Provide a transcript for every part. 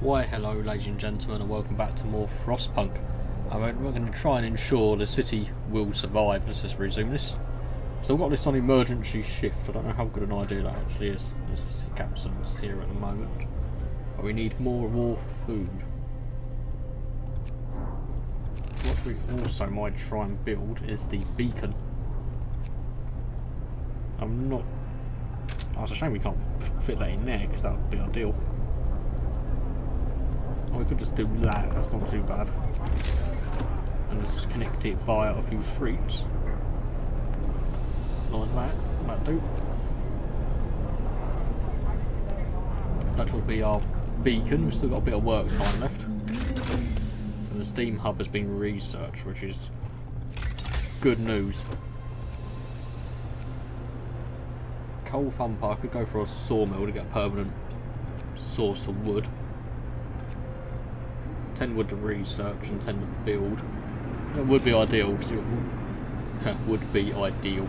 Why hello ladies and gentlemen and welcome back to more Frostpunk. We're going to try and ensure the city will survive. Let's just resume this. So I've got this on emergency shift. I don't know how good an idea that actually is. There's sick absence here at the moment. But we need more food. What we also might try and build is the beacon. I'm not... Oh, it's a shame we can't fit that in there because that would be ideal. Or we could just do that, that's not too bad. And just connect it via a few streets. Like that, that'll do. That will be our beacon. We've still got a bit of work time left. And the steam hub has been researched, which is good news. Coal thumper, I could go for a sawmill to get a permanent source of wood. 10 wood to research and 10 to build. It would be ideal, because it would be ideal.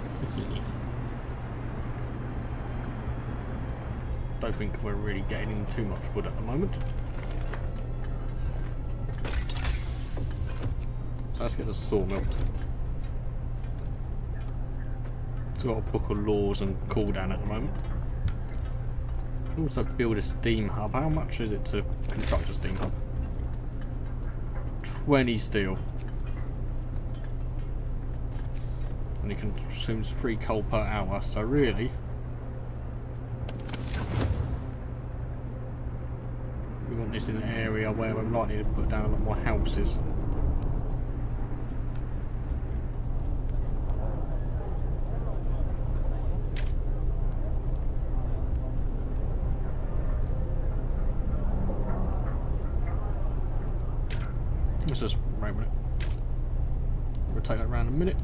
Don't think we're really getting in too much wood at the moment. So let's get the sawmill. It's got a book of laws and cooldown at the moment. Can also build a steam hub. How much is it to construct a steam hub? 20 steel. And it consumes 3 coal per hour, so really we want this in an area where we're likely to put down a lot more houses. Let's just rotate that around a minute.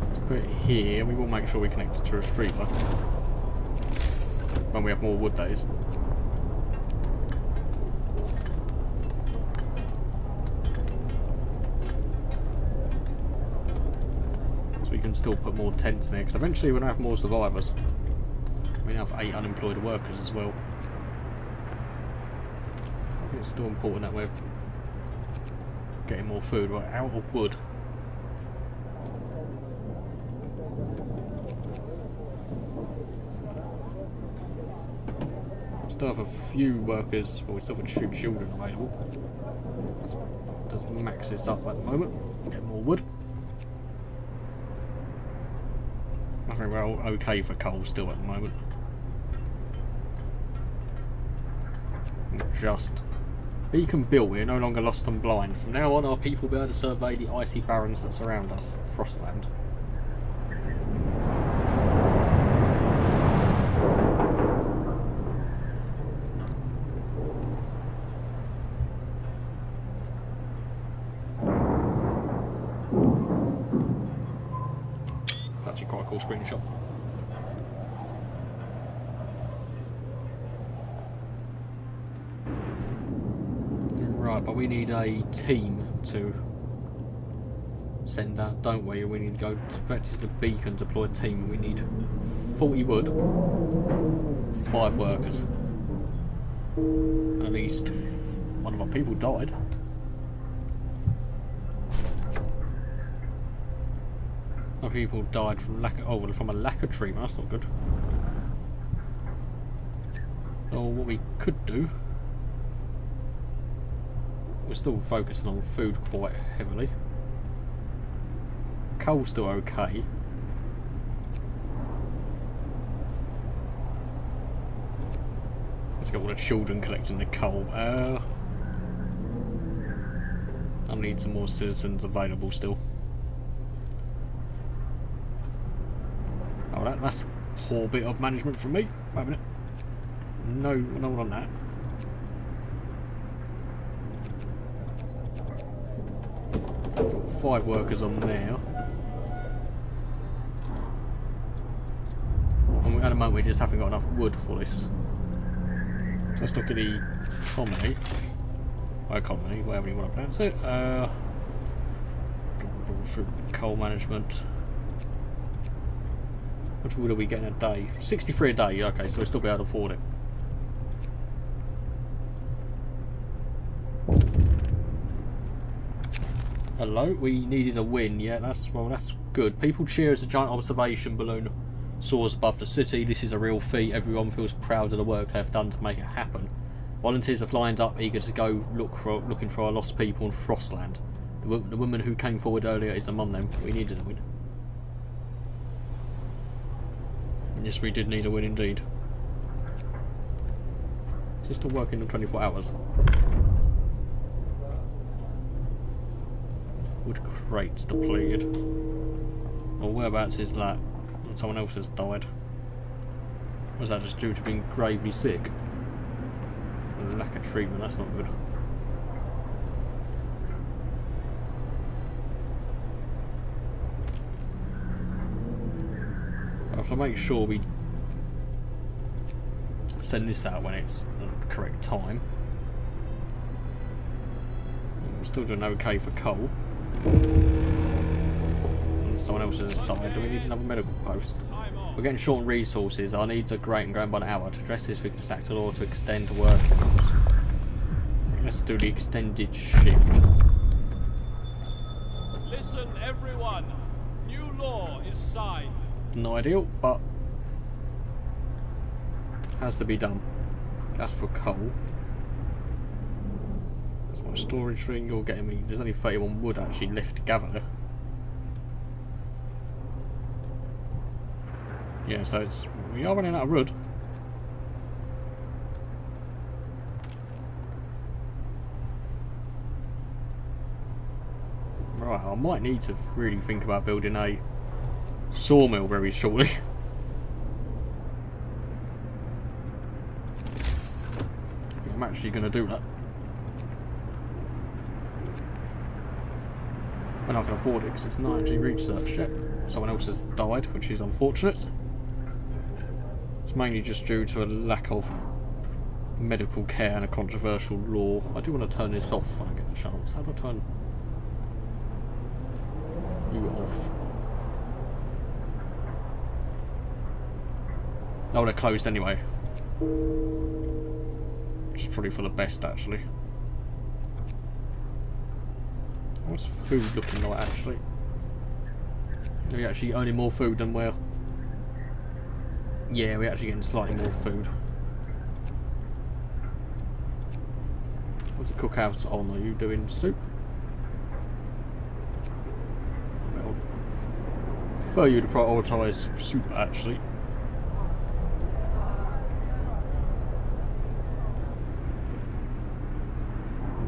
Let's put it here. We will make sure we connect it to a street though. When we have more wood, that is. So we can still put more tents in there, because eventually we're going to have more survivors. We now have 8 unemployed workers as well. It's still important that we're getting more food. We're out of wood. Still have a few workers, but we still have a few children available. Let's just max this up at the moment. Get more wood. I think we're okay for coal still at the moment. Just beacon built, we're no longer lost and blind. From now on, our people will be able to survey the icy barrens that surround us, Frostland. It's actually quite a cool screenshot. Right, but we need a team to send out, don't we? We need to go back to the beacon, deploy a team. We need 40 wood, 5 workers. At least one of our people died. Our people died from lack of, from a lack of treatment. That's not good. So what we could do, we're still focusing on food quite heavily. Coal's still okay. Let's get all the children collecting the coal. I need some more citizens available still. Oh, that's a poor bit of management from me. Wait a minute. No on that. Got 5 workers on there. And at the moment we just haven't got enough wood for this. So let's look at the economy, whatever you want to pronounce it. Coal management. Much wood are we getting a day? 63 a day, okay, so we'll still be able to afford it. Hello, we needed a win, yeah, that's good. People cheer as a giant observation balloon soars above the city. This is a real feat. Everyone feels proud of the work they've done to make it happen. Volunteers have lined up, eager to go looking for our lost people in Frostland. The woman who came forward earlier is among them. We needed a win. Yes, we did need a win indeed. Is it still working in 24 hours? Wood crates depleted. Well, whereabouts is that? Someone else has died. Was that just due to being gravely sick? Lack of treatment, that's not good. I have to make sure we send this out when it's the correct time. I'm still doing okay for coal. And someone else has died. Do we need another medical post? We're getting short on resources. Our needs are great and growing by an hour. To address this, we can stack the law to extend the work hours. Let's do the extended shift. Listen, everyone. New law is signed. Not ideal, but has to be done. That's for coal. That's my storage thing. You're getting me. There's only 31 wood actually left to gather. Yeah, so we are running out of wood. Right, I might need to really think about building a sawmill very shortly. I'm actually going to do that. When I can afford it, because it's not actually researched yet. Someone else has died, which is unfortunate. It's mainly just due to a lack of medical care and a controversial law. I do want to turn this off when I get the chance. How do I turn you off? Oh, they're closed anyway. Which is probably for the best, actually. What's food looking like, actually? Are we actually earning more food than we're... Yeah, we're actually getting slightly more food. What's the cookhouse on? Are you doing soup? I'll prefer you to prioritise soup, actually.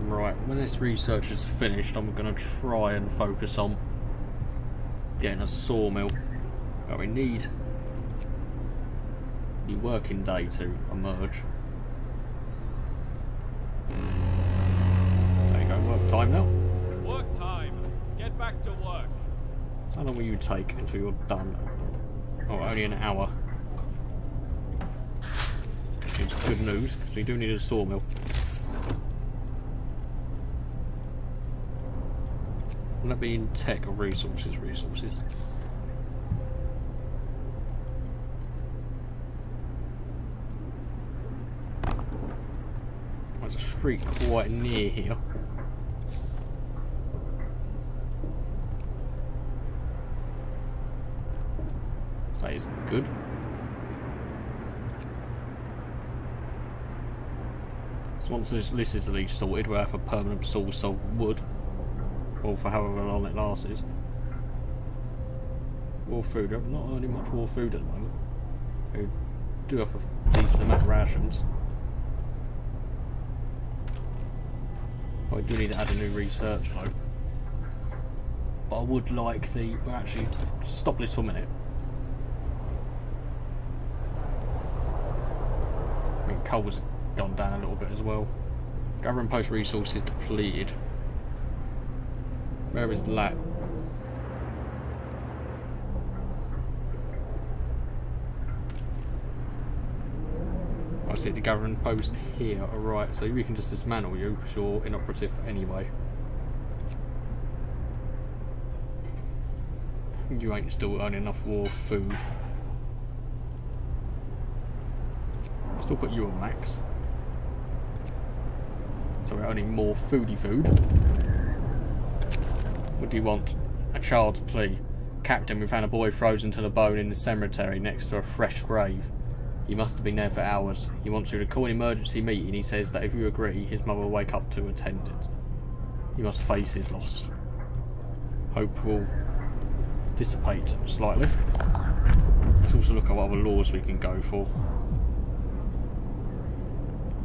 Right, when this research is finished, I'm going to try and focus on getting a sawmill. But we need the working day to emerge. There you go, work time now. Work time. Get back to work. How long will you take until you're done? Oh, only an hour. Which is good news, because we do need a sawmill. Will that be in tech or resources? Resources. There's a street quite near here. So that is good. So once this is at least sorted, we'll have a permanent source of wood. Or for however long it lasts. Raw food. I'm not earning much raw food at the moment. We do have a decent amount of rations. I do need to add a new research though. But I would like we'll actually stop this for a minute. I mean, coal's gone down a little bit as well. Gather and post resources depleted. Where is that? I see the gathering post here. Alright, so we can just dismantle you because you're inoperative anyway. You ain't still earning enough raw food. Still put you on max. So we're earning more foodie food. What do you want? A child's plea. Captain, we found a boy frozen to the bone in the cemetery next to a fresh grave. He must have been there for hours. He wants you to call an emergency meeting. He says that if you agree, his mother will wake up to attend it. He must face his loss. Hope will dissipate slightly. Let's also look at what other laws we can go for.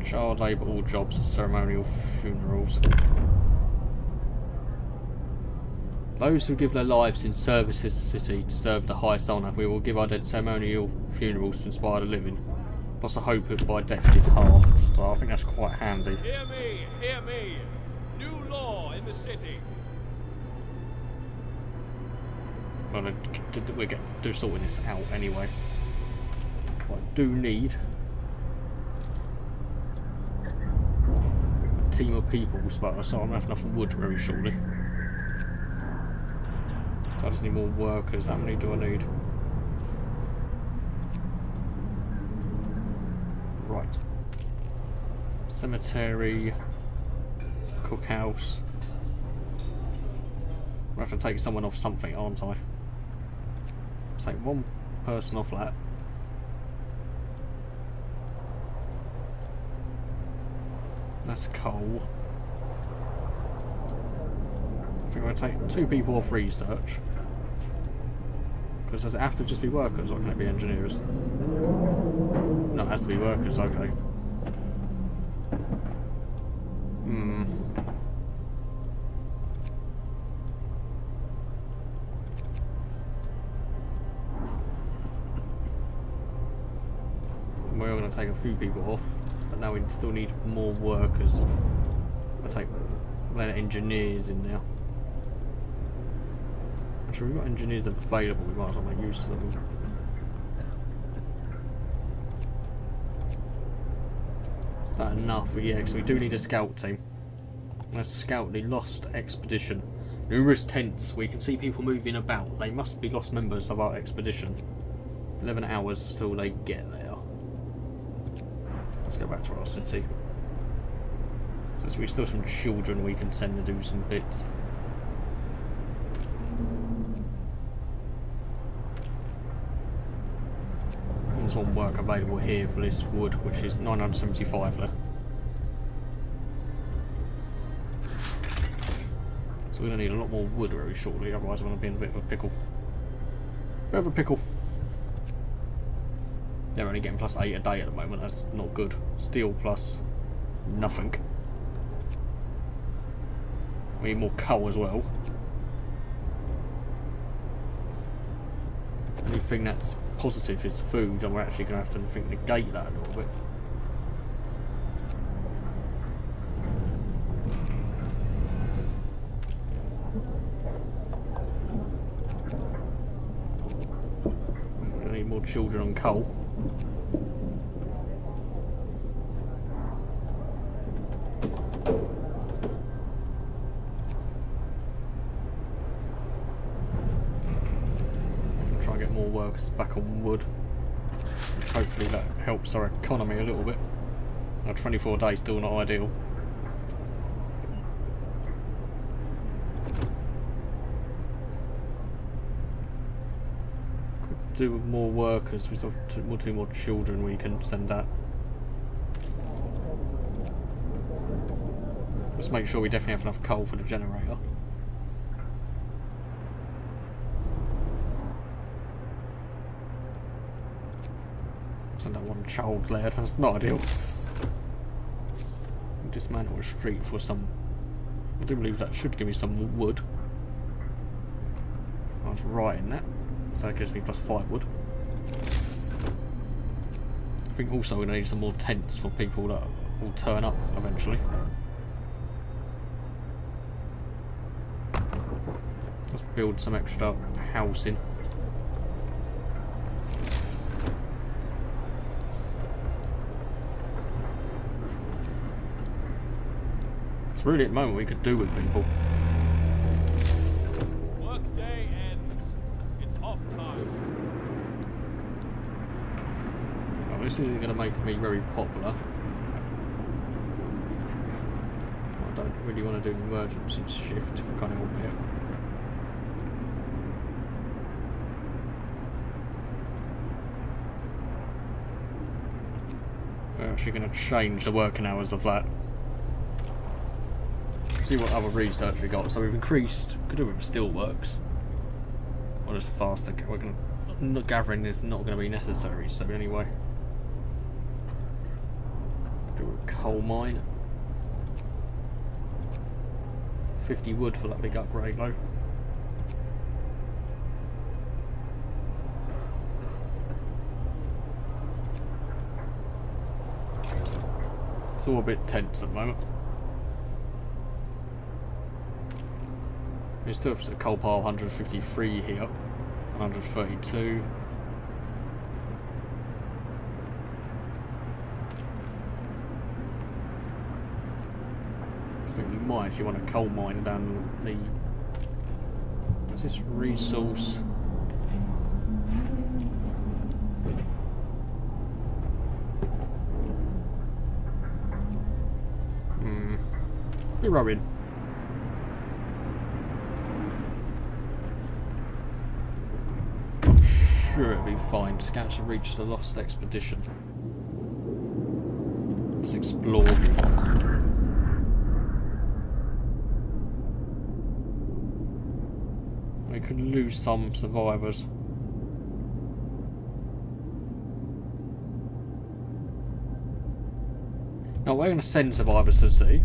Child labour, all jobs, ceremonial funerals. Those who give their lives in service to the city deserve the highest honour. We will give our dead ceremonial funerals to inspire the living. Plus the hope that by death is half. So I think that's quite handy. Hear me, hear me. New law in the city. Well, we're sorting this out anyway. What I do need a team of people, so I'm going to have enough wood very shortly. So I just need more workers. How many do I need? Right. Cemetery. Cookhouse. I have to take someone off something, aren't I? Take one person off that. That's coal. I think I'll take 2 people off research. Because does it have to just be workers or can it be engineers? No, it has to be workers, okay. We're going to take a few people off, but now we still need more workers. I'll take engineers in now. Actually, we've got engineers available, we might as well make use of them. Is that enough? Yeah, because we do need a scout team. Let's scout the lost expedition. Numerous tents. We can see people moving about. They must be lost members of our expedition. 11 hours till they get there. Let's go back to our city. So there's still some children we can send to do some bits. There's one work available here for this wood, which is 975 there. So we're going to need a lot more wood very shortly, otherwise I'm going to be in a bit of a pickle. Bit of a pickle. They're only getting +8 a day at the moment, that's not good. Steel plus nothing. We need more coal as well. Anything that's positive is food, and we're actually going to have to negate that a little bit. We're going to need more children on coal. Workers back on wood, which hopefully that helps our economy a little bit. Now 24 days still not ideal. Could do with more workers. We still have two more children we can send out. Let's make sure we definitely have enough coal for the generator. Send out one child there, that's not ideal. Dismantle a street for some. I do believe that should give me some wood. I was right in that, so that gives me +5 wood. I think also we're going to need some more tents for people that will turn up eventually. Let's build some extra housing. Really, at the moment, we could do with people. Work day ends. It's off time. Well, this isn't going to make me very popular. I don't really want to do an emergency shift if I can't help it. We're actually going to change the working hours of that. See what other research we got. So we've increased, could do it with steelworks. Or just faster. We're going to, gathering is not going to be necessary, so anyway. Do a coal mine. 50 wood for that big upgrade though. It's all a bit tense at the moment. We still have a coal pile 153 here, 132. I think we might actually want a coal mine down the. What's this resource? You're rowing. I'm sure it'll be fine. Scouts have reached the lost expedition. Let's explore. We could lose some survivors. Now we're going to send survivors to the sea.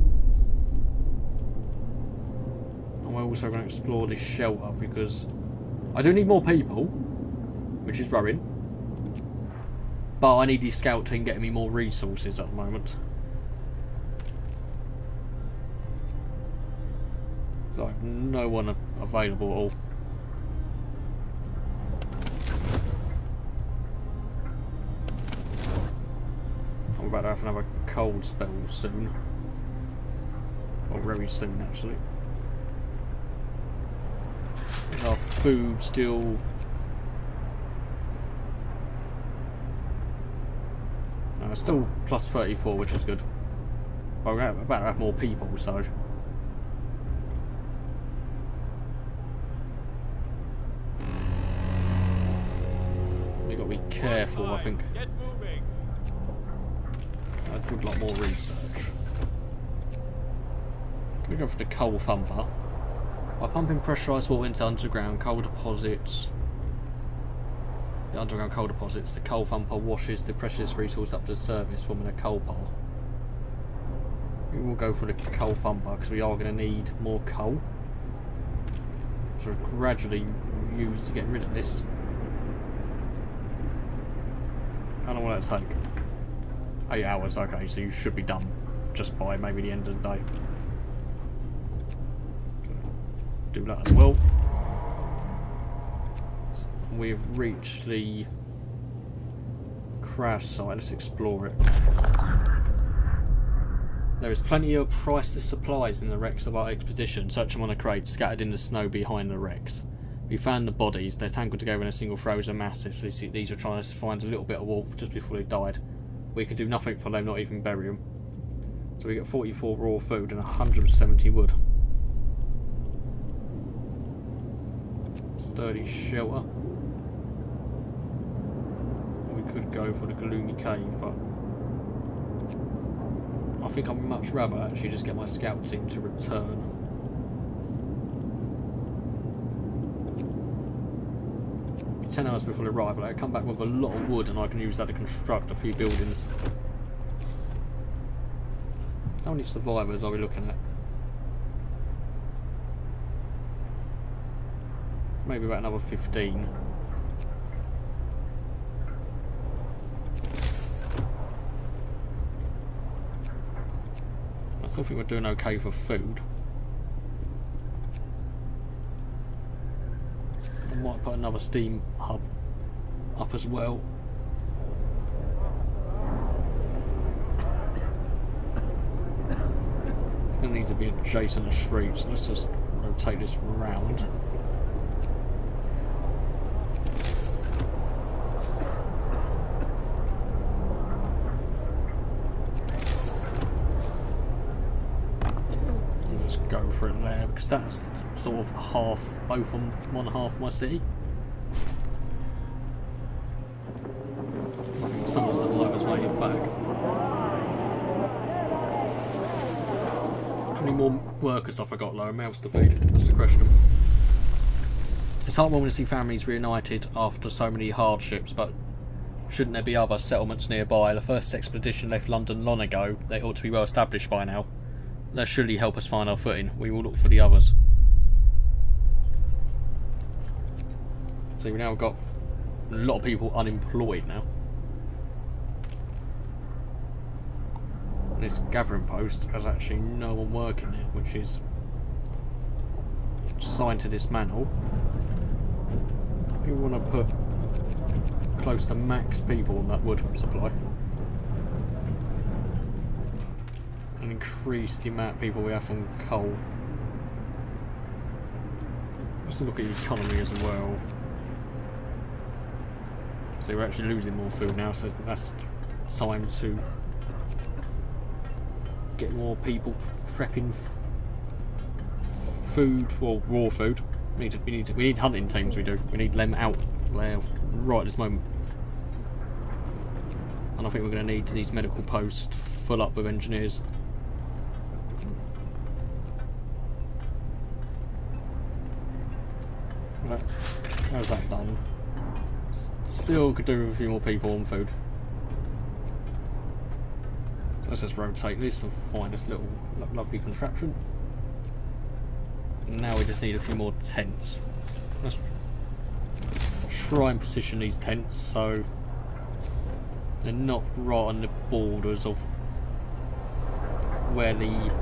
We're also going to explore this shelter because I do need more people, which is rowing, but I need the scout team getting me more resources at the moment. So I have no one available at all. I'm about to have another cold spell soon, or very soon actually. Our food still. No, it's still plus 34, which is good. Well, we're about to have more people, so. We've got to be careful, I think. Get moving. I would like more research. Can we go for the coal thumper? By pumping pressurised water into underground coal deposits, the coal thumper washes the precious resource up to the surface, forming a coal pile. We will go for the coal thumper because we are going to need more coal. So we'll gradually use to get rid of this. How long will that take? 8 hours, okay, so you should be done just by maybe the end of the day. Do that as well. We've reached the crash site. Let's explore it. There is plenty of priceless supplies in the wrecks of our expedition. Search them on a crate scattered in the snow behind the wrecks. We found the bodies. They're tangled together in a single frozen mass. These are trying to find a little bit of warmth just before they died. We could do nothing for them, not even bury them. So we get 44 raw food and 170 wood. Sturdy shelter. We could go for the gloomy cave, but I think I'd much rather actually just get my scout team to return. It'll be 10 hours before arrival. I come back with a lot of wood and I can use that to construct a few buildings. How many survivors are we looking at? Maybe about another 15. I still think we're doing okay for food. I might put another steam hub up as well. It's going to need to be adjacent to streets, so let's just rotate this round. go for it there because that's sort of half, both on one half of my city. I think someone's alive has waited back. How many more workers have I got though? Mouths to feed? That's the question. It's heartwarming to see families reunited after so many hardships, but shouldn't there be other settlements nearby? The first expedition left London long ago. They ought to be well established by now. They'll surely help us find our footing. We will look for the others. See, we now got a lot of people unemployed now. This gathering post has actually no one working there, which is signed to dismantle. We want to put close to max people on that wood supply and increase the amount of people we have on coal. Let's look at the economy as well. So we're actually losing more food now, so that's time to get more people prepping food, well, raw food. We need hunting teams. We need them out there right at this moment. And I think we're going to need these medical posts full up with engineers. Right. How's that done? Still could do with a few more people on food. So let's just rotate this and find this little lovely contraption. And now we just need a few more tents. Let's try and position these tents so they're not right on the borders of where the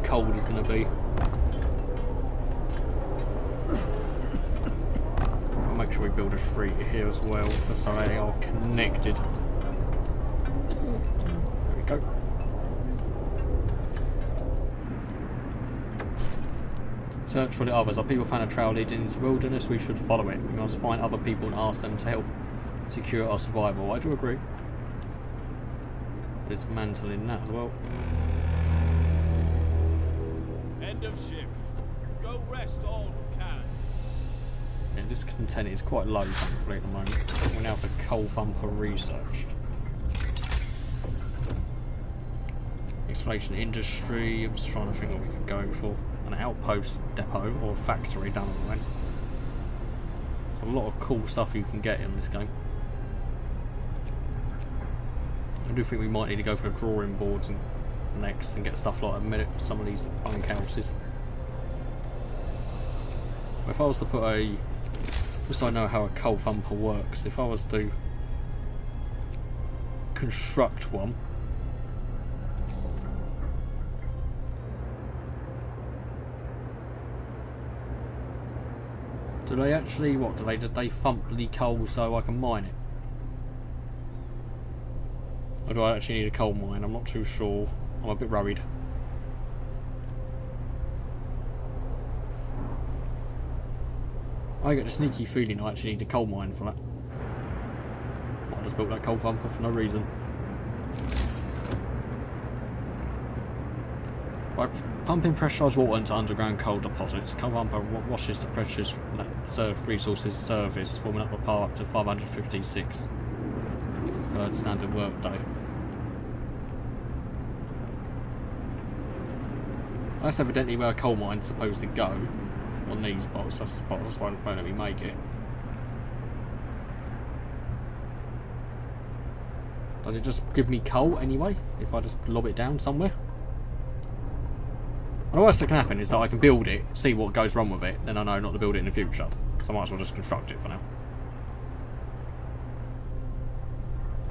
cold is going to be. I'll make sure we build a street here as well so they are connected. There we go. Search for the others. Our people found a trail leading into the wilderness. We should follow it. We must find other people and ask them to help secure our survival. I do agree. But it's mantling that as well. End of shift. Go rest all who can. Yeah, this content is quite low, thankfully, at the moment. We now have the coal thumper researched. Exploration industry. I'm just trying to think what we could go for. An outpost depot or factory down the line. There's a lot of cool stuff you can get in this game. I do think we might need to go for the drawing boards and next and get stuff like a minute for some of these bunkhouses. If I was to put a, just so I know how a coal thumper works, if I was to construct one, do they actually, what, do they thump the coal so I can mine it? Or do I actually need a coal mine? I'm not too sure. I'm a bit worried. I get the sneaky feeling I actually need a coal mine for that. I just built that coal thumper for no reason. By pumping pressurised water into underground coal deposits, coal thumper washes the precious resources surface, forming up a power up to 556 per standard workday. That's evidently where a coal mine's supposed to go on these spots. That's why I'm going to make it. Does it just give me coal anyway if I just lob it down somewhere? And the worst that can happen is that I can build it, see what goes wrong with it, then I know not to build it in the future. So I might as well just construct it for now.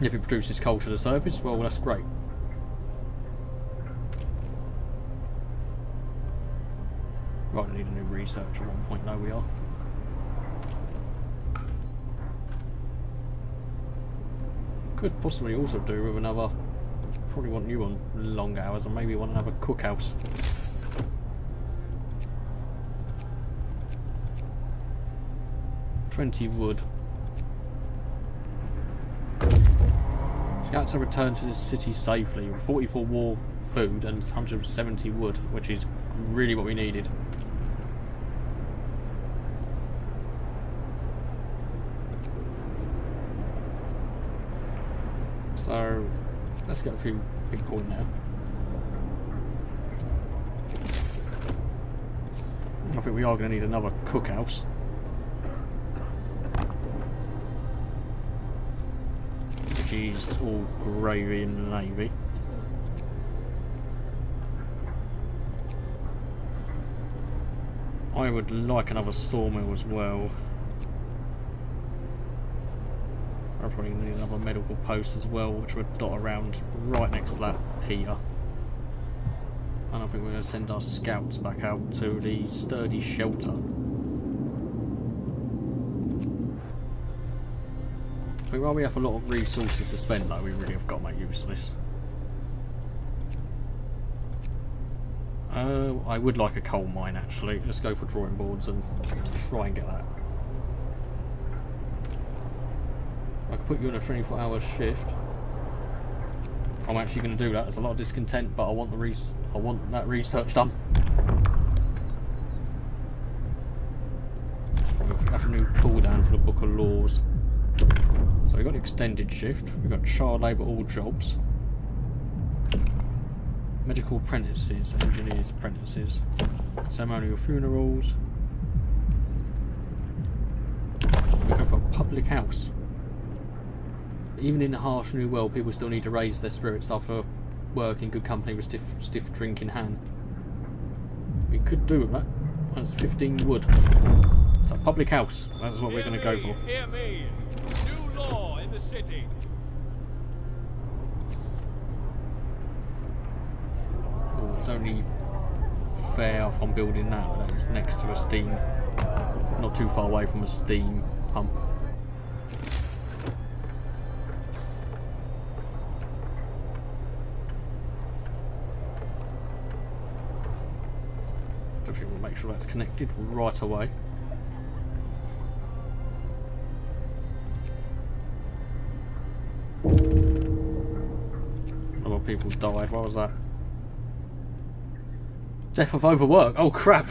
If it produces coal to the surface, well, that's great. Right, I need a new research at one point, though we are. Could possibly also do with another, probably want you on long hours, and maybe want another cookhouse. Wood. Scouts have returned to the city safely with 44 war food and 170 wood, which is really what we needed. So let's get a few people in there. I think we are going to need another cookhouse. Which is all gravy and navy. I would like another sawmill as well. I'll probably need another medical post as well, which would dot around right next to that heater. And I think we're going to send our scouts back out to the sturdy shelter. I think while we have a lot of resources to spend though, we really have got to make use of this. I would like a coal mine actually. Let's go for drawing boards and try and get that. I could put you on a 24-hour shift. I'm actually going to do that. There's a lot of discontent, but I want that research done. We have a new cooldown for the Book of Laws. So we've got extended shift. We've got child labour, all jobs. Medical apprentices, engineers apprentices, ceremonial funerals. We go for a public house. Even in the harsh new world, people still need to raise their spirits after work in good company with stiff drink in hand. We could do that. That's 15 wood. It's a public house. That's what we're going to go for. Hear me! New law in the city. Oh, it's only fair if I'm building that. That is next to a steam, not too far away from a steam pump. We'll make sure that's connected right away. A lot of people died. What was that? Death of overwork. Oh crap!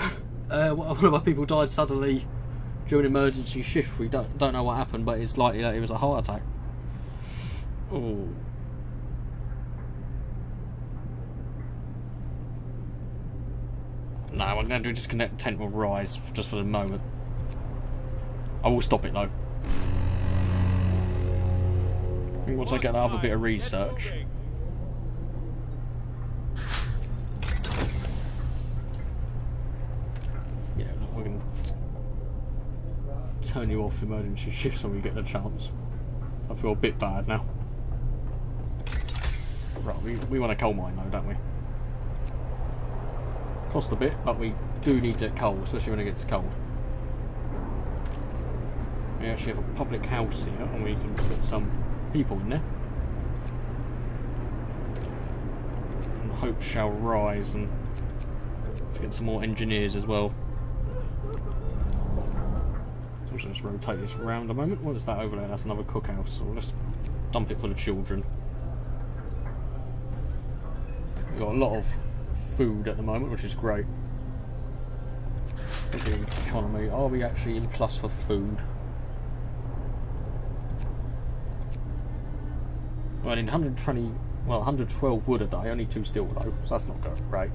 One of our people died suddenly during an emergency shift. We don't know what happened, but it's likely that it was a heart attack. Oh. No, I'm going to disconnect the tent will rise just for the moment. I will stop it though. I think once I get that other bit of research. Yeah, look, we're going to turn you off emergency shifts when we get the chance. I feel a bit bad now. Right, we want a coal mine though, don't we? Cost a bit, but we do need that coal, especially when it gets cold. We actually have a public house here, and we can put some people in there. And hope shall rise, and let's get some more engineers as well. So let's just rotate this around a moment. What is that over there? That's another cookhouse. So let's dump it for the children. We've got a lot of food at the moment, which is great. The economy. Are we actually in plus for food? Well, I need 112 wood a day, only 2 steel though, so that's not great.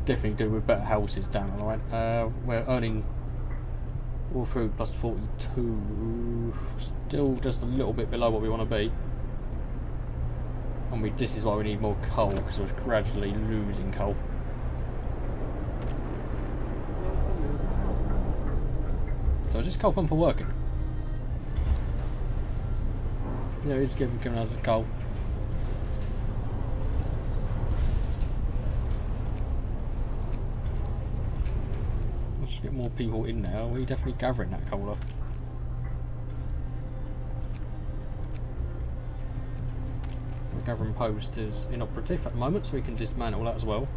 Definitely do with better houses down the line. We're earning all food plus 42, still just a little bit below what we want to be. And this is why we need more coal, because we're gradually losing coal. So is this coal pumper working? Yeah, it's giving us coal. Let's get more people in there. We're definitely gathering that coal up. Gathering post is inoperative at the moment, so we can dismantle that as well.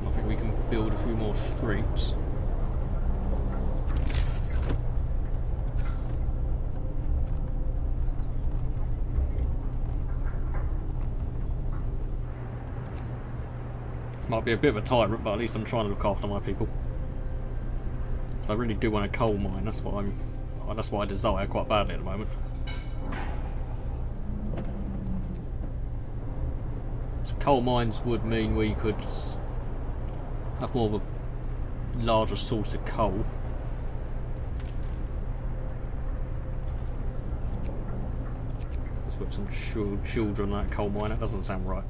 I think we can build a few more streets. Might be a bit of a tyrant, but at least I'm trying to look after my people. So I really do want a coal mine. That's what I desire quite badly at the moment. So coal mines would mean we could have more of a larger source of coal. Let's put some children on that coal mine. That doesn't sound right.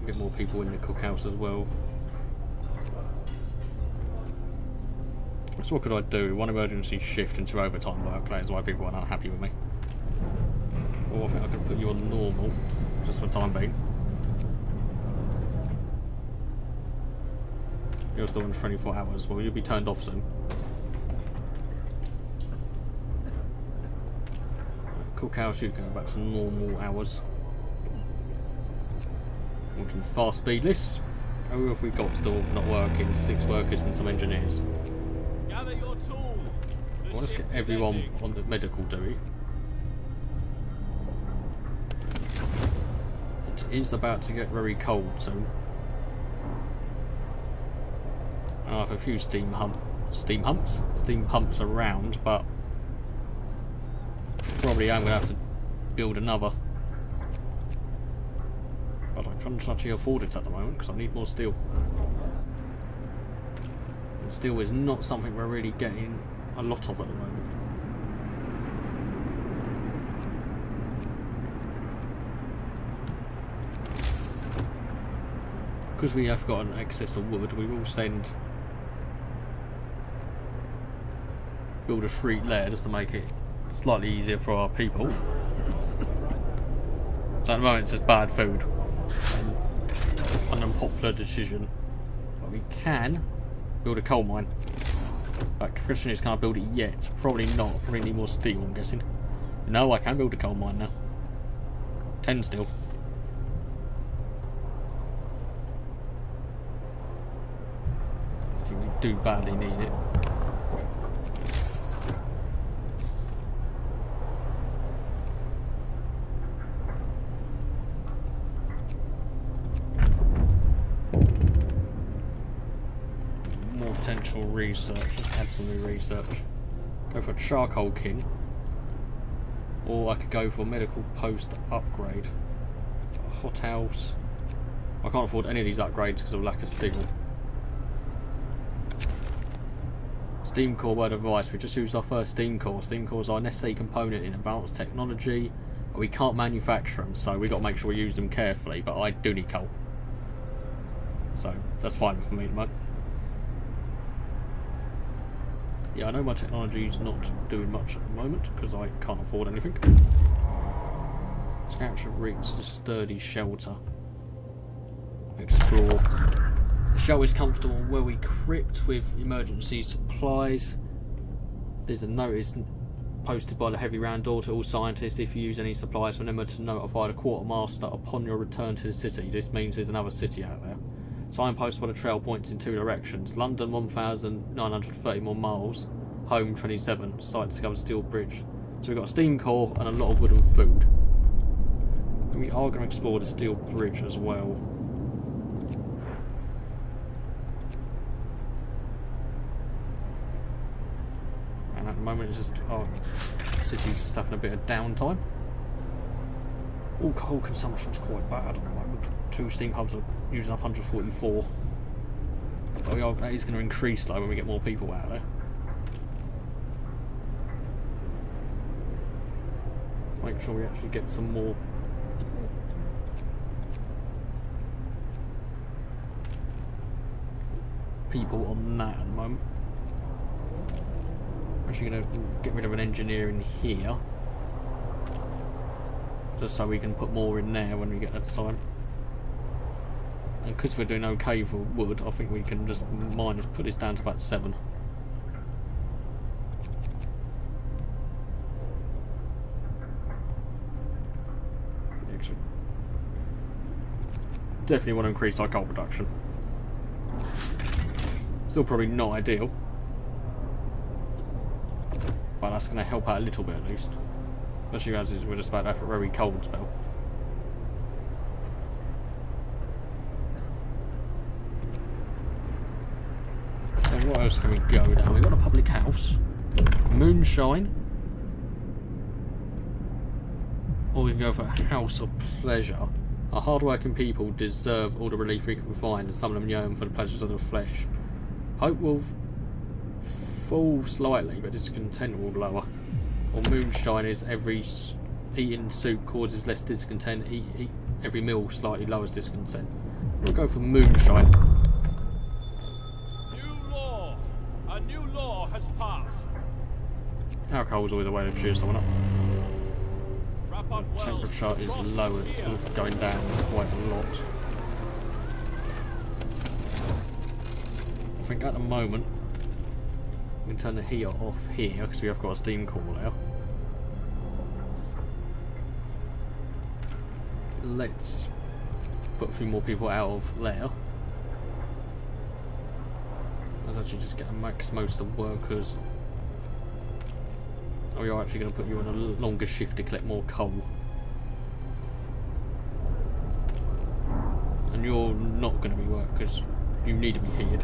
Get more people in the cookhouse as well. So what could I do? One emergency shift into overtime work. That is why people are unhappy with me. Or I think I can put you on normal, just for the time being. You're still on 24 hours. Well, you'll be turned off soon. Cookhouse, you go back to normal hours. Wanting fast speed lists. Who have we got still not working? 6 workers and some engineers. Gather your tools. Well, let's get everyone on the medical duty. It is about to get very cold soon. I have a few steam pumps around, but probably I'm going to have to build another. But I can't actually afford it at the moment because I need more steel. And steel is not something we're really getting a lot of at the moment. Because we have got an excess of wood, we will build a street there just to make it slightly easier for our people. So at the moment it's just bad food. An unpopular decision. But we can build a coal mine. But question is, can I build it yet? Probably not. Probably need more steel, I'm guessing. No, I can build a coal mine now. 10 steel. I think we do badly need it. Potential research. Let's add some new research. Go for a charcoal king, or I could go for a medical post upgrade. A hot house. I can't afford any of these upgrades because of lack of steel. Steam core word of advice. We just used our first steam core. Steam cores are a necessary component in advanced technology, but we can't manufacture them, so we got to make sure we use them carefully. But I do need coal, so that's fine for me at the moment. Yeah, I know my technology is not doing much at the moment because I can't afford anything. Scouts have reached the sturdy shelter. Explore. The shelter is comfortable and well equipped with emergency supplies. There's a notice posted by the heavy round door to all scientists. If you use any supplies, remember to notify the quartermaster upon your return to the city. This means there's another city out there. Signpost by the trail points in 2 directions. London 1,931 miles. Home 27. Site discovered steel bridge. So we've got a steam core and a lot of wood and food. And we are going to explore the steel bridge as well. And at the moment it's just our city's just having a bit of downtime. All coal consumption's quite bad at the moment. 2 steam hubs are using up 144. But that is going to increase though when we get more people out there. Make sure we actually get some more people on that at the moment. I'm actually going to get rid of an engineer in here, just so we can put more in there when we get that time. And because we're doing okay for wood, I think we can just put this down to about 7. Definitely want to increase our coal production. Still probably not ideal, but that's going to help out a little bit at least. Especially as we're just about to have a very cold spell. So what else can we go down? We've got a public house. Moonshine. Or we can go for a house of pleasure. Our hard-working people deserve all the relief we can find, and some of them yearn for the pleasures of the flesh. Hope will fall slightly, but discontent will lower. Or moonshine is eating soup causes less discontent, eat every meal slightly lowers discontent. We'll go for moonshine. New law! A new law has passed. Alcohol's always a way to cheer someone up. Wrap up well. Temperature is lowered, going down quite a lot. I think at the moment we can turn the heater off here because we have got a steam cooler. Let's put a few more people out of there. Let's actually just get a max most of the workers. Oh, you're actually going to put you on a longer shift to collect more coal. And you're not going to be work because you need to be heated.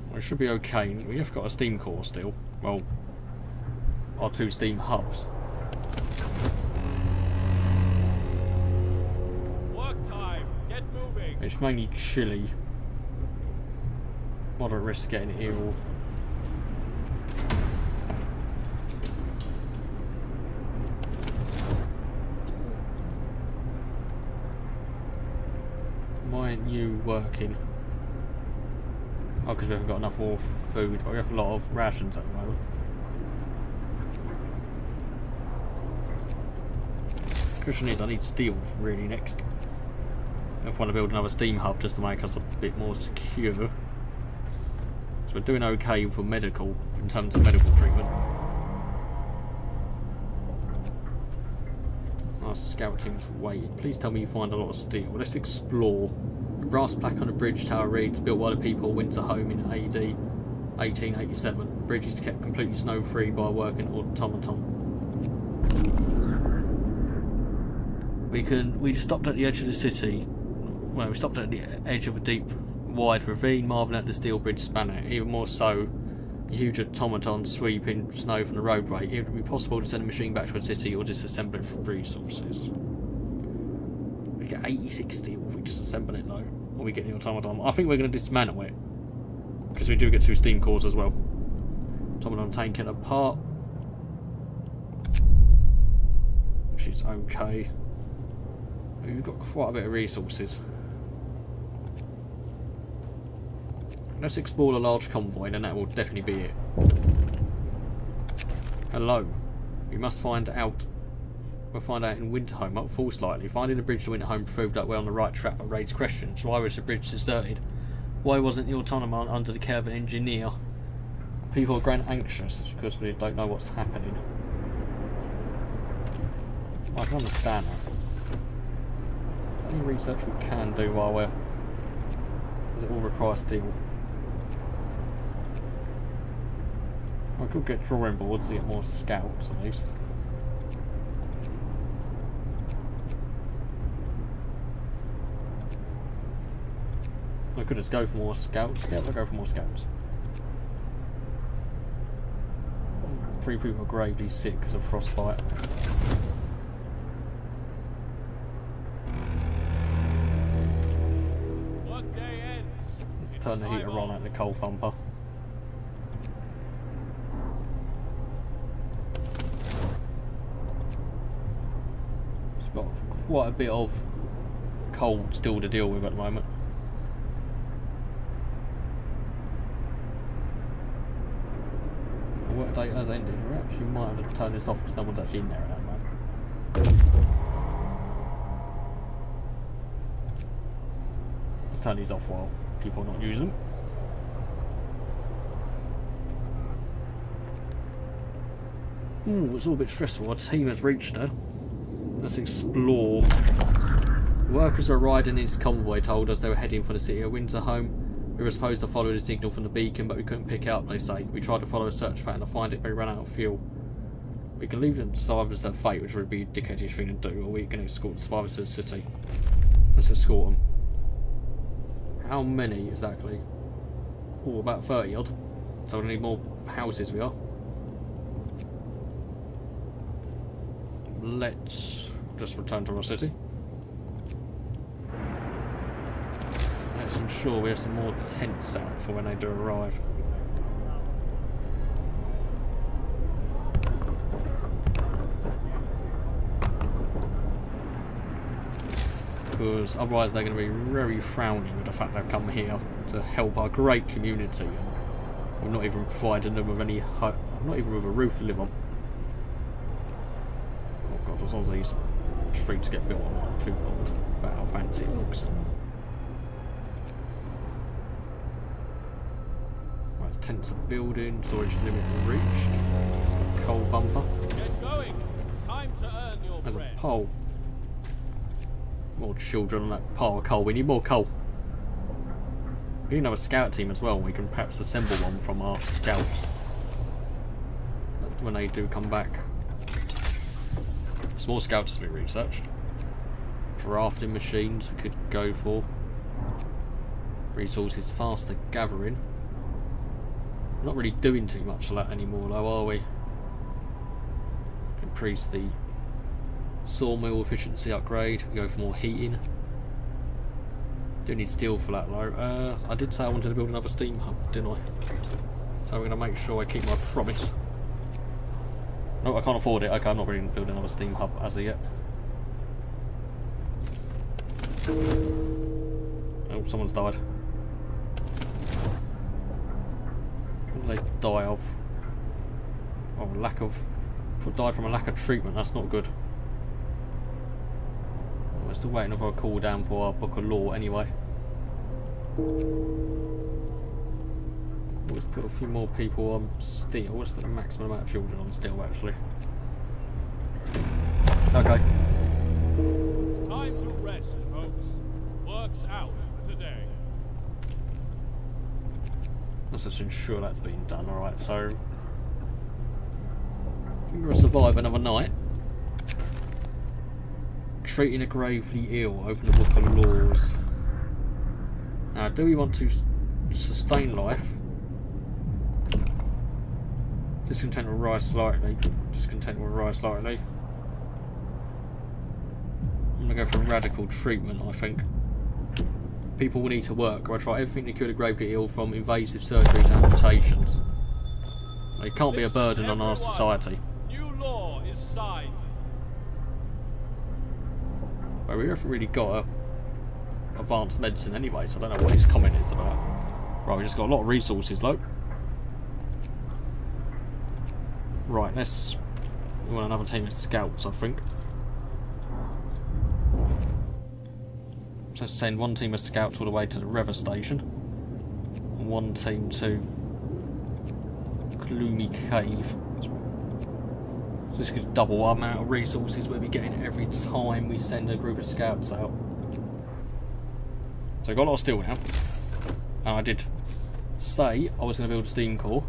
Well, it should be okay. We have got a steam core still. Well, our 2 steam hubs. Work time. Get moving. It's mainly chilly. Moderate risk of getting ill. Why aren't you working? Oh, because we haven't got enough more food, but we have a lot of rations at the moment. Question is, I need steel really next. If I want to build another steam hub just to make us a bit more secure. So we're doing okay for medical, in terms of medical treatment. Our scout team's waiting. Please tell me you find a lot of steel. Let's explore. The brass plaque on the bridge tower reads, built by the people of Winter Home in AD 1887. The bridge is kept completely snow-free by a working automaton. We stopped at the edge of the city. Well, we stopped at the edge of a deep, wide ravine, marvelling at the steel bridge spanner. Even more so, the huge automaton sweeping snow from the roadway. It would be possible to send a machine back to a city or disassemble it from resources. We get 86 steel if we disassemble it though, or we get the automaton. I think we're going to dismantle it because we do get 2 steam cores as well. Automaton taking it apart, which is okay. We've got quite a bit of resources. Let's explore the large convoy, and that will definitely be it. Hello. We must find out. We'll find out in Winterhome. Up fall slightly. Finding the bridge to Winterhome proved that we're on the right track, but raised questions. Why was the bridge deserted? Why wasn't the automaton under the care of an engineer? People are growing anxious because we don't know what's happening. I can understand that. Any research we can do while we're... Does it all require steel? I could get drawing boards to get more scouts at least. I could just go for more scouts. Yeah, I'll go for more scouts. 3 people are gravely sick because of frostbite. Workday ends. Let's turn the heater on at the coal thumper. We've got quite a bit of coal still to deal with at the moment. The workday has ended. We actually might have to turn this off because no one's actually in there at that moment. Let's turn these off while people are not using them. It's all a bit stressful. Our team has reached her. Let's explore. The workers who are riding this convoy told us they were heading for the city of Winterhome. We were supposed to follow the signal from the beacon, but we couldn't pick it up, they say. We tried to follow a search pattern to find it, but we ran out of fuel. We can leave the survivors their fate, which would be a dickheadish thing to do, or we can escort the survivors to the city. Let's escort them. How many exactly? Oh, about 30 odd. So we need more houses, we are. Let's just return to our city. Let's ensure we have some more tents out for when they do arrive. Because otherwise they're going to be very frowning with the fact they've come here to help our great community, and we're not even providing them with any not even with a roof to live on. Oh god, as long as these streets get built, I'm not too bothered about how fancy it looks. Right, tents are building, storage limit reached, coal bumper. Get going. Time to earn your There's bread. a pole. More children on that pile of coal. We need more coal. We need another scout team as well. We can perhaps assemble one from our scouts when they do come back. Some more scouts to be researched. Drafting machines we could go for. Resources faster gathering. We're not really doing too much of that anymore though, are we? Increase the sawmill efficiency upgrade, we go for more heating. Do need steel for that though. I did say I wanted to build another steam hub, didn't I? So we're going to make sure I keep my promise. No, I can't afford it. Okay, I'm not really going to build another steam hub as of yet. Oh, someone's died. What did they die of? Oh, died from a lack of treatment. That's not good. We're still waiting for a call down for our book of law anyway. Let's put a few more people on steel. Let's put a maximum amount of children on steel actually. Okay. Time to rest, folks. Work's out for today. Let's just ensure that's been done. Alright, so I think we'll survive another night. Treating a gravely ill, open the book of laws. Now, do we want to sustain life? Discontent will rise slightly. Discontent will rise slightly. I'm going to go for radical treatment, I think. People will need to work. I'll try everything to cure the gravely ill, from invasive surgery to amputations. They can't be a burden on our society. New law is signed. Well, we haven't really got advanced medicine anyway, so I don't know what his comment is about. Right, we just got a lot of resources though. Right, we want another team of scouts, I think. Let's send one team of scouts all the way to the Rever Station, and one team to Gloomy Cave. So this could double our amount of resources we'll be getting every time we send a group of scouts out. So I've got a lot of steel now. And I did say I was going to build a steam core.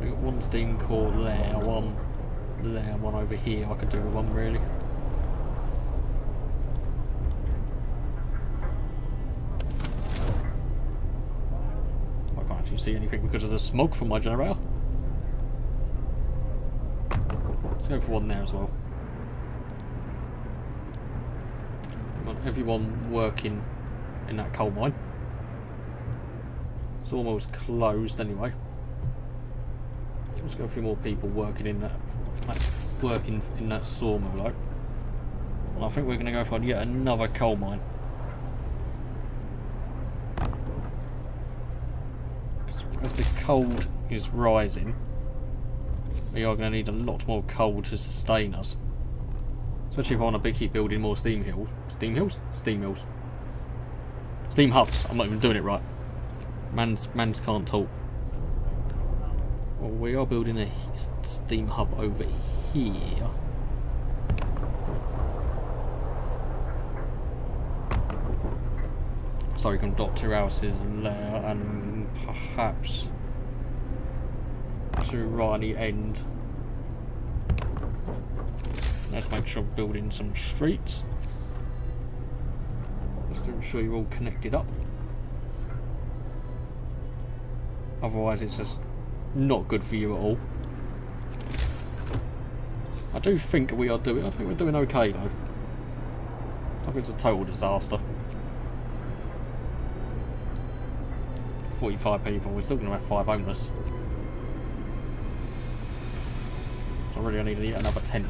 We got one steam core there, one there, one over here. I could do with one really. I can't actually see anything because of the smoke from my generator. Let's go for one there as well. I want everyone working in that coal mine. Sawmill's closed anyway. Let's go for a few more people working in that sawmill though. And I think we're going to go for yet another coal mine. As the cold is rising, we are going to need a lot more coal to sustain us. Especially if I want to keep building more steam hills. Steam hills? Steam mills. Steam hubs. I'm not even doing it right. Mans can't talk. Well, we are building a steam hub over here. So we can dot 2 houses there, and perhaps to right on the end. Let's make sure we're building some streets. Just to ensure you're all connected up. Otherwise it's just not good for you at all. I do think we are doing, I think we're doing okay though. I think it's a total disaster. 45 people, we're still going to have 5 homeless. So really I need to get another tent.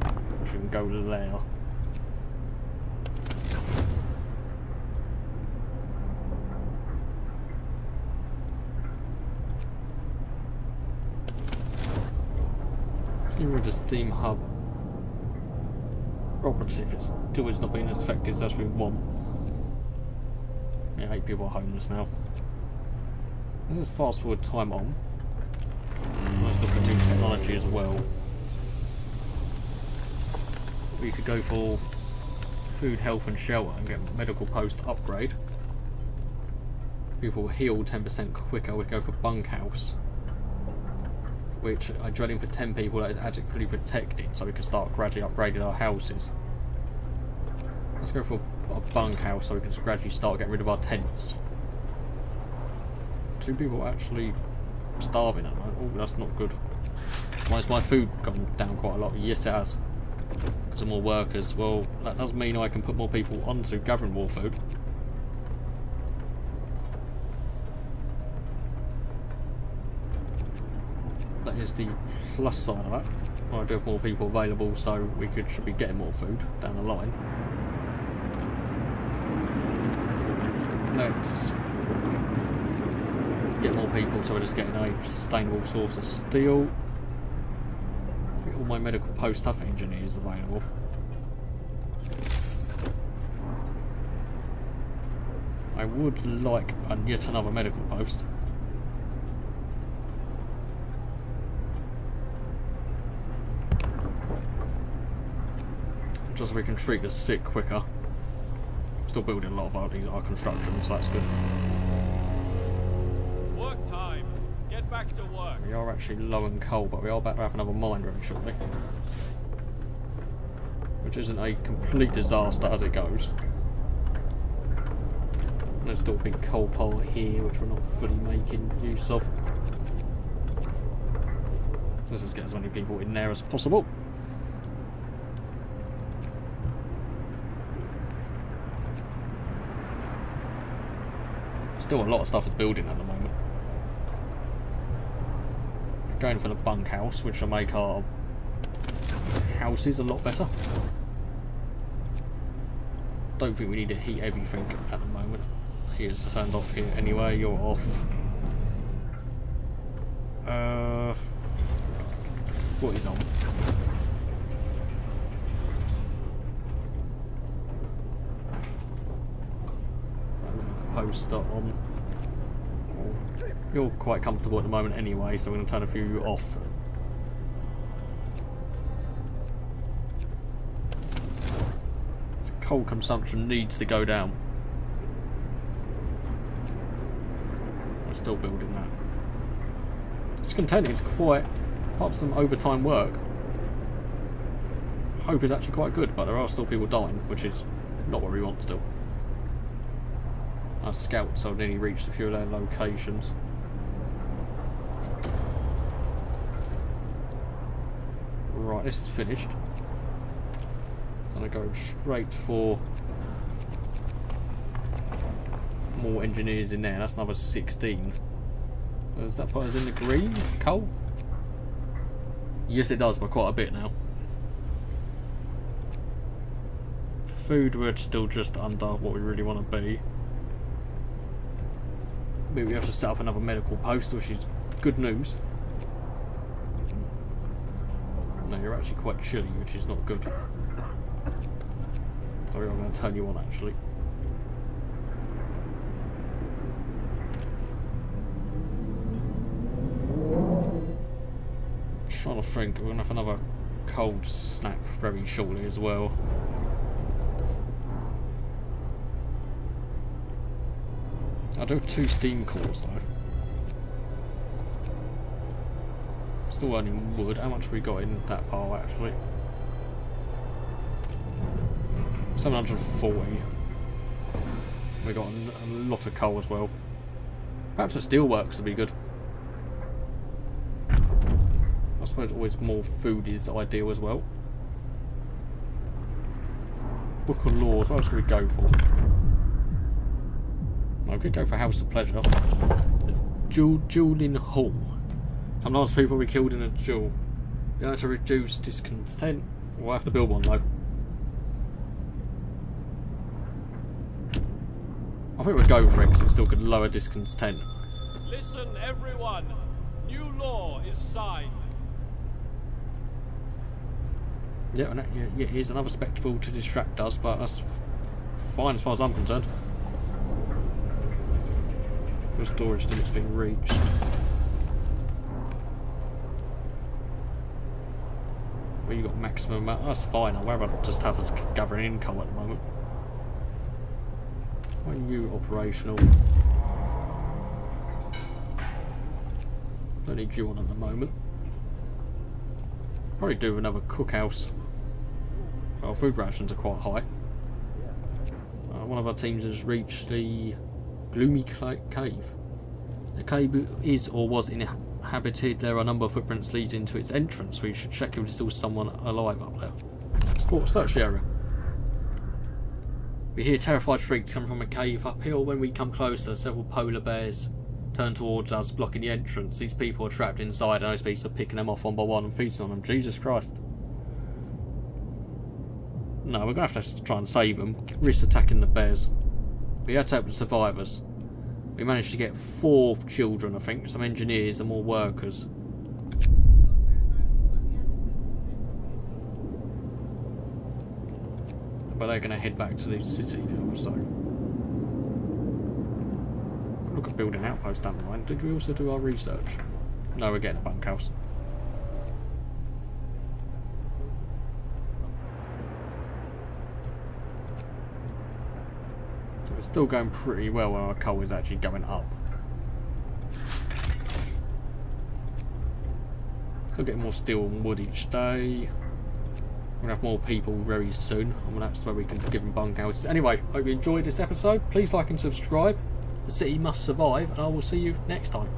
Which we can go there. Even with the Steam Hub operative, it still is not being as effective as we want. Yeah, 8 people are homeless now. Let's just fast forward time on. Let's look at new technology as well. We could go for food, health and shelter and get medical post upgrade. People heal 10% quicker. We go for bunkhouse, which I'm dreading for 10 people that is adequately protected, so we can start gradually upgrading our houses. Let's go for a bunkhouse so we can gradually start getting rid of our tents. 2 people are actually starving at the moment. Oh, that's not good. Why has my food gone down quite a lot? Yes, it has. Because of more workers. Well, that does mean I can put more people onto gathering more food. That is the plus side of that. I do have more people available, so we should be getting more food down the line. Let's get more people, so we're just getting a sustainable source of steel. I think all my medical post have engineers available. I would like yet another medical post. Just so we can treat the sick quicker. Still building a lot of our construction, so that's good. Work time. Get back to work. We are actually low on coal, but we are about to have another mine very shortly. Which isn't a complete disaster as it goes. There's still a big coal pile here, which we're not fully making use of. Let's just get as many people in there as possible. Still a lot of stuff is building at the moment. Going for the bunkhouse, which will make our houses a lot better. Don't think we need to heat everything at the moment. Here's turned off here anyway, you're off. What is on? Poster on. You're quite comfortable at the moment anyway, so I'm going to turn a few off. So coal consumption needs to go down. We're still building that. It's contending, it's quite, apart from some overtime work, hope is actually quite good, but there are still people dying, which is not what we want still. Our scouts have nearly reached a few of their locations. Right, this is finished. So I'm going to go straight for more engineers in there. That's another 16. Does that put us in the green? Coal? Yes, it does, by quite a bit now. Food, we're still just under what we really want to be. We have to set up another medical post, which is good news. No, you're actually quite chilly, which is not good. Sorry, I'm going to turn you on actually. Trying to think, we're going to have another cold snap very shortly as well. I do have 2 steam cores though. Still earning wood. How much have we got in that pile actually? 740. We got a lot of coal as well. Perhaps the steelworks would be good. I suppose always more food is ideal as well. Book of Laws, what else could we go for? I could go for House of Pleasure. Dueling Hall. Sometimes people will be killed in a duel. You have to reduce discontent. We'll have to build one though. I think we'll go for it because it still could lower discontent. Listen, everyone. New law is signed. Yeah, here's another spectacle to distract us, but that's fine as far as I'm concerned. The storage limit's been reached. Well, you got maximum amount. That's fine. I'd rather just have us gathering income at the moment. Why are you operational? Don't need you on at the moment. Probably do another cookhouse. Well, food rations are quite high. One of our teams has reached the gloomy cave. The cave is or was inhabited. There are a number of footprints leading to its entrance. We should check if there's still someone alive up there. Search the area. We hear terrified shrieks come from a cave uphill. When we come closer, several polar bears turn towards us, blocking the entrance. These people are trapped inside, and those beasts are picking them off one by one and feasting on them. Jesus Christ. No, we're going to have to try and save them. Risk attacking the bears. We had to help the survivors. We managed to get 4 children, I think, some engineers and more workers. But they're going to head back to the city now, so... Look at building an outpost down the line. Did we also do our research? No, we're getting a bunkhouse. So we're still going pretty well when our coal is actually going up. Still getting more steel and wood each day. We're going to have more people very soon, and that's where we can give them bunkhouses. Anyway, hope you enjoyed this episode. Please like and subscribe. The city must survive, and I will see you next time.